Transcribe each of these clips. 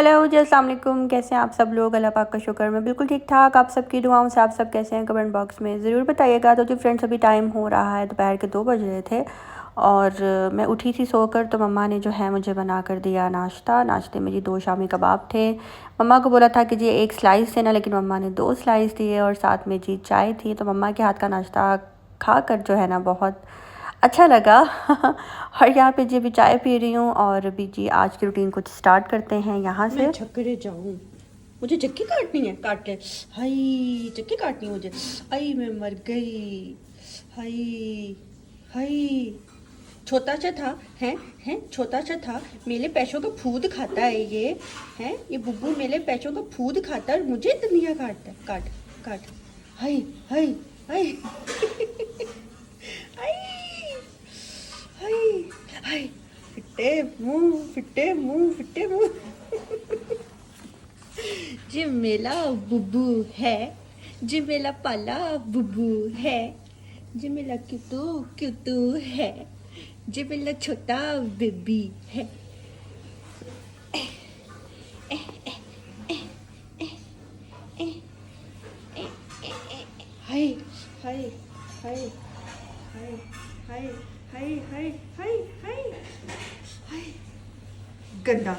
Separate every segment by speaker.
Speaker 1: Hello जी, अस्सलाम वालेकुम। कैसे हैं आप सब लोग? अल्लाह पाक का शुक्र, मैं बिल्कुल ठीक ठाक। आप सबकी दुआओं से आप सब कैसे हैं कमेंट बॉक्स में ज़रूर बताइएगा। तो जी फ्रेंड्स, अभी टाइम हो रहा है दोपहर के 2 बज रहे थे और मैं उठी थी सोकर, तो मम्मा ने जो है मुझे बना कर दिया नाश्ता। नाश्ते में जी 2 शामी कबाब थे। मम्मा को बोला था कि जी 1 स्लाइस देना, लेकिन मम्मा ने 2 स्लाइस दिए और साथ में जी चाय थी। तो मम्मा के हाथ का नाश्ता खा कर जो है ना बहुत अच्छा लगा। और यहाँ पे जी अभी चाय पी रही हूँ और अभी जी आज की रूटीन कुछ स्टार्ट करते हैं यहाँ से।
Speaker 2: मैं छक्करे जाऊं, मुझे चक्की काटनी है, काट ले। हाय चक्की काटनी है मुझे। आई मैं मर गई। हाय हाय। छोटा सा था, है छोटा सा था, मेरे पैसों का फूद खाता है ये। है ये बुब्बू मेरे पैसों का फूद खाता है और मुझे दुनिया काटता है। काट काट। हाय हाय हाय। हाय हाय हाय। फिट्टे मुंह फिट्टे मुंह। जी मेरा बुब्बू है, जी मेरा पाला बुब्बू है, जी मेरा क्यूटू क्यूटू है, जी मेरा छोटा बेबी है। हाय हाय हाय हाय हाय हाय हाय हाय हाय हाय। गंदा।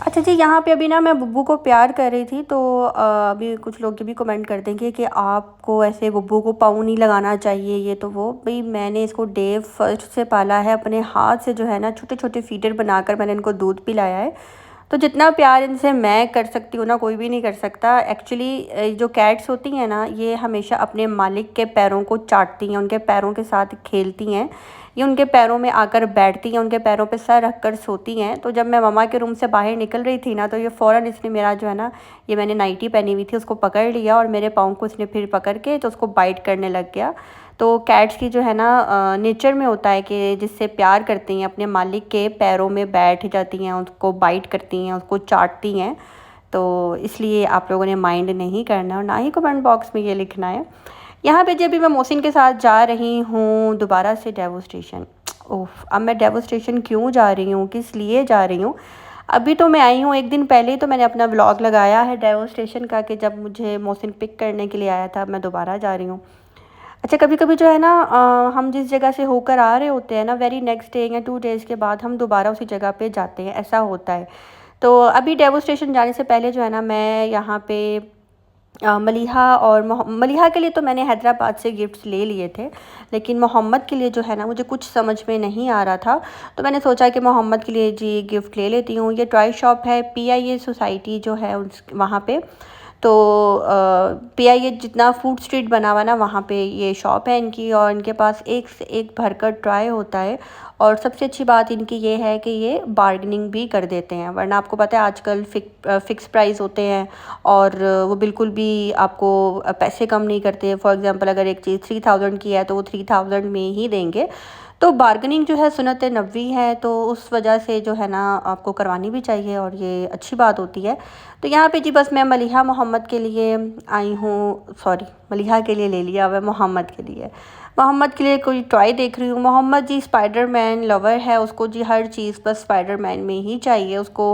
Speaker 1: अच्छा जी, यहाँ पे अभी ना मैं बुब्बू को प्यार कर रही थी, तो अभी कुछ लोग ये भी कमेंट कर देंगे कि आपको ऐसे बुब्बू को पाँव नहीं लगाना चाहिए, ये तो वो। भाई मैंने इसको डे फर्स्ट से पाला है, अपने हाथ से जो है ना छोटे छोटे फीडर बनाकर मैंने इनको दूध पिलाया है। तो जितना प्यार इनसे मैं कर सकती हूँ ना, कोई भी नहीं कर सकता। एक्चुअली जो कैट्स होती हैं ना, ये हमेशा अपने मालिक के पैरों को चाटती हैं, उनके पैरों के साथ खेलती हैं, ये उनके पैरों में आकर बैठती हैं, उनके पैरों पे सर रख कर सोती हैं। तो जब मैं मम्मा के रूम से बाहर निकल रही थी ना, तो ये फ़ौरन इसने मेरा जो है ना, ये मैंने नाइटी पहनी हुई थी, उसको पकड़ लिया और मेरे पाँव को इसने फिर पकड़ के तो उसको बाइट करने लग गया। तो कैट्स की जो है ना नेचर में होता है कि जिससे प्यार करती हैं अपने मालिक के पैरों में बैठ जाती हैं, उसको बाइट करती हैं, उसको चाटती हैं। तो इसलिए आप लोगों ने माइंड नहीं करना और ना ही कमेंट बॉक्स में ये लिखना है। यहाँ पे जब भी मैं मोहसिन के साथ जा रही हूँ दोबारा से डेवो स्टेशन। ओह, अब मैं डेवो स्टेशन क्यों जा रही हूँ, किस लिए जा रही हूँ? अभी तो मैं आई हूँ, 1 दिन पहले ही तो मैंने अपना व्लॉग लगाया है डेवो स्टेशन का, कि जब मुझे मोहसिन पिक करने के लिए आया था। अब मैं दोबारा जा रही हूँ। अच्छा, कभी-कभी जो है ना हम जिस जगह से होकर आ रहे होते हैं ना, वेरी नेक्स्ट डे या 2 डेज़ के बाद हम दोबारा उसी जगह पे जाते हैं, ऐसा होता है। तो अभी डेवो स्टेशन जाने से पहले जो है ना, मैं यहाँ पे मलीहा और मलीहा के लिए तो मैंने हैदराबाद से गिफ्ट्स ले लिए थे, लेकिन मोहम्मद के लिए जो है ना मुझे कुछ समझ में नहीं आ रहा था। तो मैंने सोचा कि मोहम्मद के लिए जी गिफ्ट ले लेती हूँ। ये टॉय शॉप है, पीआईए सोसाइटी जो है उस वहाँ पे। तो पीआईए जितना फूड स्ट्रीट बना हुआ ना, वहाँ पे ये शॉप है इनकी, और इनके पास एक से एक भरकर ट्राई होता है। और सबसे अच्छी बात इनकी ये है कि ये बार्गेनिंग भी कर देते हैं, वरना आपको पता है आजकल फ़िक्स प्राइस होते हैं और वो बिल्कुल भी आपको पैसे कम नहीं करते। फॉर एग्ज़ाम्पल, अगर एक चीज़ 3000 की है तो वो 3000 में ही देंगे। तो बार्गेनिंग जो है सुन्नत नबवी है, तो उस वजह से जो है ना आपको करवानी भी चाहिए और ये अच्छी बात होती है। तो यहाँ पे जी बस मैं मलीहा मोहम्मद के लिए आई हूँ, सॉरी मलीहा के लिए ले लिया, अब मोहम्मद के लिए। मोहम्मद के लिए कोई टॉय देख रही हूँ। मोहम्मद जी स्पाइडरमैन लवर है, उसको जी हर चीज़ बस स्पाइडरमैन में ही चाहिए। उसको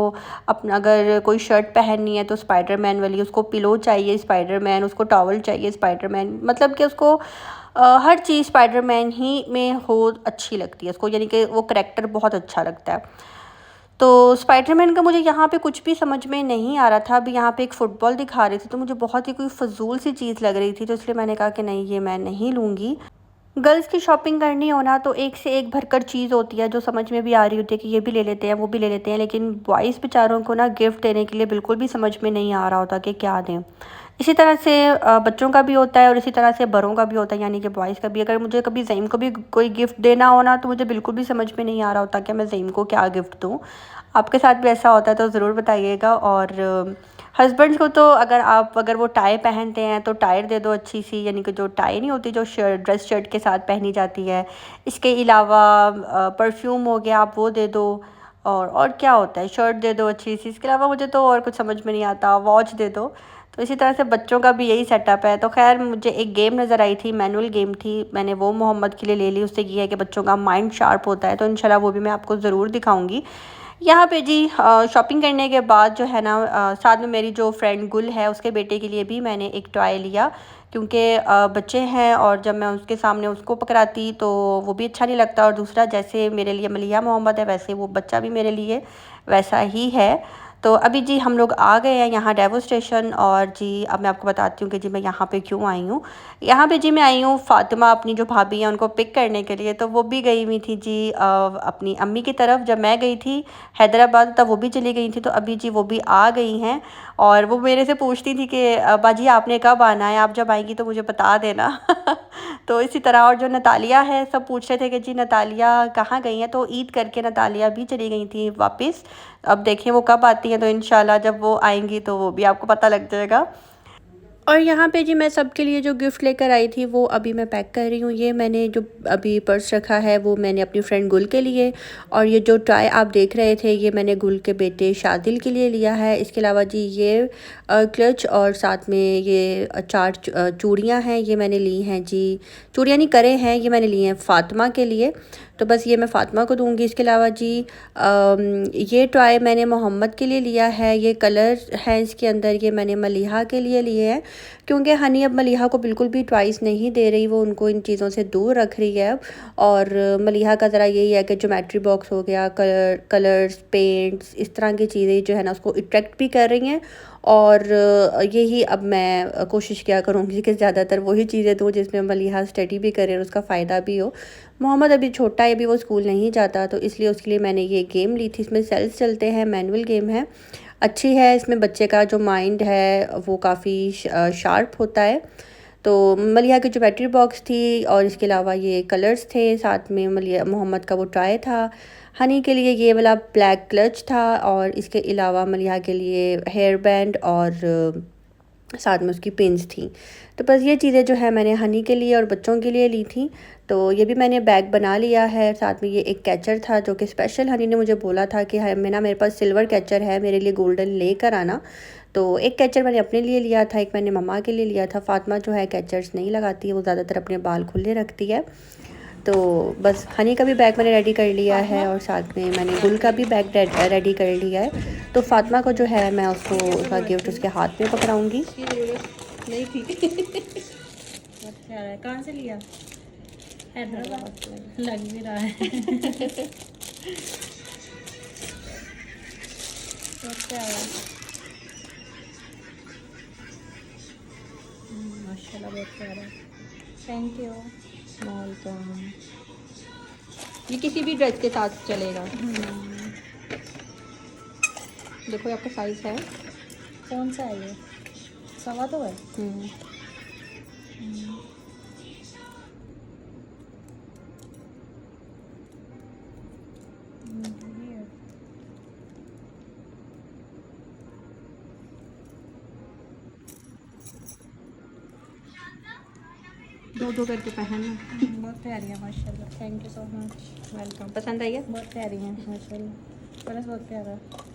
Speaker 1: अपना अगर कोई शर्ट पहननी है तो स्पाइडरमैन वाली, उसको पिलो चाहिए स्पाइडरमैन, उसको टॉवल चाहिए स्पाइडरमैन, मतलब कि उसको हर चीज़ स्पाइडरमैन ही में हो अच्छी लगती है उसको, यानी कि वो करैक्टर बहुत अच्छा लगता है। तो स्पाइडरमैन का मुझे यहाँ पे कुछ भी समझ में नहीं आ रहा था। अभी यहाँ पे एक फ़ुटबॉल दिखा रही थी, तो मुझे बहुत ही कोई फ़िज़ूल सी चीज़ लग रही थी, तो इसलिए मैंने कहा कि नहीं, ये मैं नहीं लूँगी। गर्ल्स की शॉपिंग करनी हो ना, तो एक से एक भरकर चीज़ होती है जो समझ में भी आ रही होती है कि ये भी ले लेते हैं, वो भी ले लेते हैं, लेकिन बॉयज़ बेचारों को ना गिफ्ट देने के लिए बिल्कुल भी समझ में नहीं आ रहा होता कि क्या दें। इसी तरह से बच्चों का भी होता है और इसी तरह से बड़ों का भी होता है, यानी कि बॉयज़ का भी। अगर मुझे कभी ज़ईम को भी कोई गिफ्ट देना हो ना, तो मुझे बिल्कुल भी समझ में नहीं आ रहा होता कि मैं ज़ईम को क्या गिफ्ट दूँ। आपके साथ भी ऐसा होता है तो ज़रूर बताइएगा। और हस्बैंड्स को तो अगर वो टाई पहनते हैं तो टाई दे दो अच्छी सी, यानी कि जो टाई नहीं होती जो ड्रेस शर्ट के साथ पहनी जाती है। इसके अलावा परफ्यूम हो गया, आप वो दे दो। और क्या होता है, शर्ट दे दो अच्छी सी। इसके अलावा मुझे तो और कुछ समझ में नहीं आता, वॉच दे दो। तो इसी तरह से बच्चों का भी यही सेटअप है। तो खैर मुझे एक गेम नज़र आई थी, मैनुअल गेम थी, मैंने वो मोहम्मद के लिए ले ली। उससे ये है कि बच्चों का माइंड शार्प होता है, तो इंशाल्लाह वो भी मैं आपको ज़रूर दिखाऊंगी। यहाँ पे जी शॉपिंग करने के बाद जो है ना, साथ में मेरी जो फ्रेंड गुल है उसके बेटे के लिए भी मैंने एक टॉय लिया, क्योंकि बच्चे हैं और जब मैं उसके सामने उसको पकड़ाती तो वो भी अच्छा नहीं लगता। और दूसरा, जैसे मेरे लिए मलिया मोहम्मद है वैसे वो बच्चा भी मेरे लिए वैसा ही है। तो अभी जी हम लोग आ गए हैं यहाँ डेवो स्टेशन। और जी अब मैं आपको बताती हूँ कि जी मैं यहाँ पे क्यों आई हूँ। यहाँ पे जी मैं आई हूँ फ़ातिमा अपनी जो भाभी हैं उनको पिक करने के लिए। तो वो भी गई हुई थी जी अपनी अम्मी की तरफ। जब मैं गई थी हैदराबाद तब वो भी चली गई थी, तो अभी जी वो भी आ गई हैं। और वो मेरे से पूछती थी कि बाजी आपने कब आना है, आप जब आएंगी तो मुझे बता देना। तो इसी तरह, और जो नतालिया है सब पूछ रहे थे कि जी नतालिया कहाँ गई हैं, तो ईद करके नतालिया भी चली गई थी वापस। अब देखें वो कब आती हैं, तो इंशाल्लाह जब वो आएंगी तो वो भी आपको पता लग जाएगा। और यहाँ पे जी मैं सबके लिए जो गिफ्ट लेकर आई थी वो अभी मैं पैक कर रही हूँ। ये मैंने जो अभी पर्स रखा है वो मैंने अपनी फ्रेंड गुल के लिए, और ये जो टाई आप देख रहे थे ये मैंने गुल के बेटे शादिल के लिए लिया है। इसके अलावा जी ये क्लच और साथ में ये चार चूड़ियाँ हैं, ये मैंने ली हैं जी। चूड़ियाँ नहीं, करे हैं, ये मैंने ली हैं फ़ातिमा के लिए, तो बस ये मैं फ़ातिमा को दूंगी। इसके अलावा जी ये टॉय मैंने मोहम्मद के लिए लिया है। ये कलर है इसके अंदर, ये मैंने मलिहा के लिए लिए हैं, क्योंकि हनी अब मलिहा को बिल्कुल भी टॉयज़ नहीं दे रही, वो उनको इन चीज़ों से दूर रख रही है अब। और मलिहा का ज़रा यही है कि ज्योमेट्री बॉक्स हो गया, कलर्स, पेंट्स, इस तरह की चीज़ें जो है ना उसको अट्रैक्ट भी कर रही हैं। और यही अब मैं कोशिश किया करूँगी कि ज़्यादातर वही चीज़ें दूँ जिसमें मलिहा स्टडी भी करे और उसका फ़ायदा भी हो। मोहम्मद अभी छोटा है, अभी वो स्कूल नहीं जाता, तो इसलिए उसके लिए मैंने ये गेम ली थी। इसमें सेल्स चलते हैं, मैनुअल गेम है, अच्छी है। इसमें बच्चे का जो माइंड है वो काफ़ी शार्प होता है। तो मलिहा की जो बैटरी बॉक्स थी और इसके अलावा ये कलर्स थे, साथ में मलिहा मोहम्मद का वो ट्राई था। हनी के लिए ये वाला ब्लैक क्लच था, और इसके अलावा मलिहा के लिए हेयर बैंड और साथ में उसकी पिन्स थी। तो बस ये चीज़ें जो है मैंने हनी के लिए और बच्चों के लिए ली थी। तो ये भी मैंने बैग बना लिया है। साथ में ये एक कैचर था जो कि स्पेशल हनी ने मुझे बोला था कि मेरे पास सिल्वर कैचर है, मेरे लिए गोल्डन लेकर आना। तो एक कैचर मैंने अपने लिए लिया था, एक मैंने मम्मा के लिए लिया था। फ़ातिमा जो है कैचर्स नहीं लगाती है, वो ज़्यादातर अपने बाल खुले रखती है। तो बस हनी का भी बैग मैंने रेडी कर लिया है, और साथ में मैंने गुल का भी बैग रेडी कर लिया है। तो फ़ातिमा को जो है मैं उसका गिफ्ट उसके हाथ में पकड़ाऊँगी।
Speaker 2: नहीं थी।
Speaker 3: अच्छा है, कहाँ से लिया? हैदराबाद लग भी रहा है। अच्छा है, माशाल्लाह बहुत प्यारा है। Thank you.
Speaker 2: वेलकम। ये किसी भी ड्रेस के साथ चलेगा। देखो ये आपका साइज है।
Speaker 3: कौन सा है ये? सवा तो है।
Speaker 2: दो दो करके पहनना।
Speaker 3: बहुत प्यारी है माशाल्लाह, thank you so much.
Speaker 2: Welcome. पसंद आई है?
Speaker 3: बहुत प्यारी है माशाल्लाह, ड्रेस बहुत प्यारा है।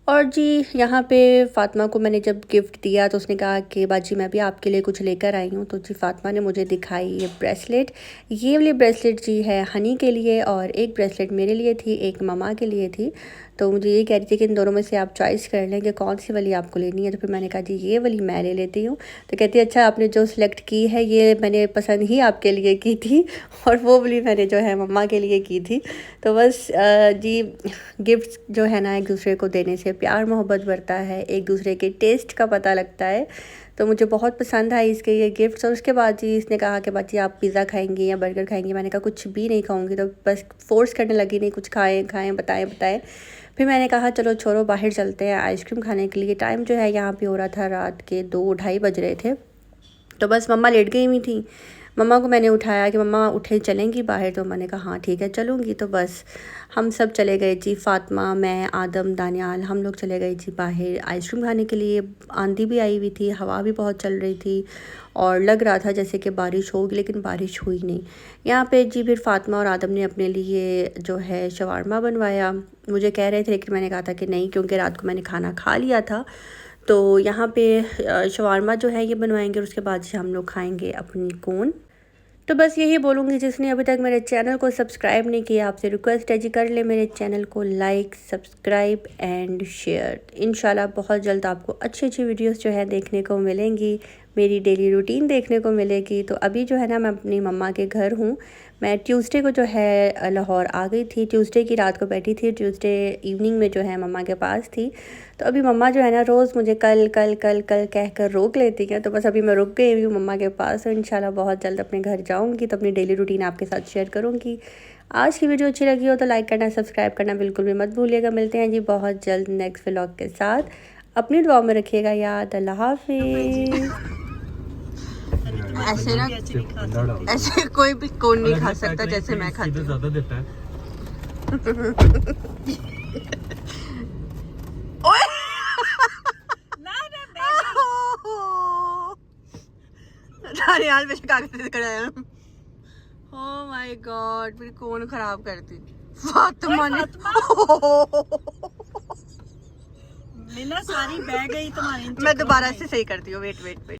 Speaker 1: और जी यहाँ पे फ़ातिमा को मैंने जब गिफ्ट दिया तो उसने कहा कि बाजी मैं भी आपके लिए कुछ लेकर आई हूँ। तो जी फ़ातिमा ने मुझे दिखाई ये ब्रेसलेट। ये वाली ब्रेसलेट जी है हनी के लिए, और एक ब्रेसलेट मेरे लिए थी, एक ममा के लिए थी। तो मुझे ये कह रही थी कि इन दोनों में से आप चॉइस कर लें कि कौन सी वाली आपको लेनी है। तो फिर मैंने कहा जी ये वाली मैं ले लेती हूँ। तो कहती है अच्छा आपने जो सिलेक्ट की है ये मैंने पसंद ही आपके लिए की थी, और वो वाली मैंने जो है मम्मा के लिए की थी। तो बस जी गिफ्ट जो है ना एक दूसरे को देने से प्यार मोहब्बत बढ़ता है, एक दूसरे के टेस्ट का पता लगता है। तो मुझे बहुत पसंद आई इसके ये गिफ्ट्स। और उसके बाद जी इसने कहा कि बाजी आप पिज़्ज़ा खाएंगी या बर्गर खाएंगी। मैंने कहा कुछ भी नहीं खाऊंगी, तो बस फोर्स करने लगी, नहीं कुछ खाएं बताएं। फिर मैंने कहा चलो छोड़ो, बाहर चलते हैं आइसक्रीम खाने के लिए। टाइम जो है यहाँ पे हो रहा था रात के 2-2:30 बज रहे थे। तो बस मम्मा लेट गई हुई थी। मम्मा को मैंने उठाया कि मम्मा उठे चलेंगी बाहर, तो मैंने कहा हाँ ठीक है चलूँगी। तो बस हम सब चले गए जी, फ़ातिमा, मैं, आदम, दानियाल, हम लोग चले गए जी बाहर आइसक्रीम खाने के लिए। आंधी भी आई हुई थी, हवा भी बहुत चल रही थी और लग रहा था जैसे कि बारिश होगी, लेकिन बारिश हुई नहीं। यहाँ पे जी फिर फ़ातिमा और आदम ने अपने लिए जो है शवारमा बनवाया। मुझे कह रहे थे लेकिन मैंने कहा था कि नहीं, क्योंकि रात को मैंने खाना खा लिया था। तो यहाँ पे शवारमा जो है ये बनवाएंगे और उसके बाद से हम लोग खाएंगे अपनी कोन। तो बस यही बोलूँगी, जिसने अभी तक मेरे चैनल को सब्सक्राइब नहीं किया, आपसे रिक्वेस्ट है जी कर ले मेरे चैनल को लाइक, सब्सक्राइब एंड शेयर। इंशाल्लाह बहुत जल्द आपको अच्छी वीडियोस जो है देखने को मिलेंगी, मेरी डेली रूटीन देखने को मिलेगी। तो अभी जो है ना मैं अपनी मम्मा के घर हूँ। मैं ट्यूसडे को जो है लाहौर आ गई थी, ट्यूसडे की रात को बैठी थी, ट्यूसडे इवनिंग में जो है मम्मा के पास थी। तो अभी मम्मा जो है ना रोज़ मुझे कल कल कल कल कह कर रोक लेती हैं। तो बस अभी मैं रुक गई हूँ मम्मा के पास, और इंशाल्लाह बहुत जल्द अपने घर जाऊँगी तो अपनी डेली रूटीन आपके साथ शेयर करूँगी। आज की वीडियो अच्छी लगी हो तो लाइक करना, सब्सक्राइब करना बिल्कुल भी मत भूलिएगा। मिलते हैं जी बहुत जल्द नेक्स्ट व्लॉग के साथ। अपनी दुआ में रखिएगा याद। अल्लाह हाफिज़। ऐसे ना ऐसे कोई भी कोन नहीं खा सकता जैसे मैं खाती हूँ।
Speaker 4: ज़्यादा देता है।
Speaker 1: दानियाल पे कागज कराया। ओह माय गॉड, मेरी कोन खराब कर दी फातिमा ने।
Speaker 2: मिला सारी बह गई तुम्हारी।
Speaker 1: मैं दोबारा से सही करती हूँ, वेट।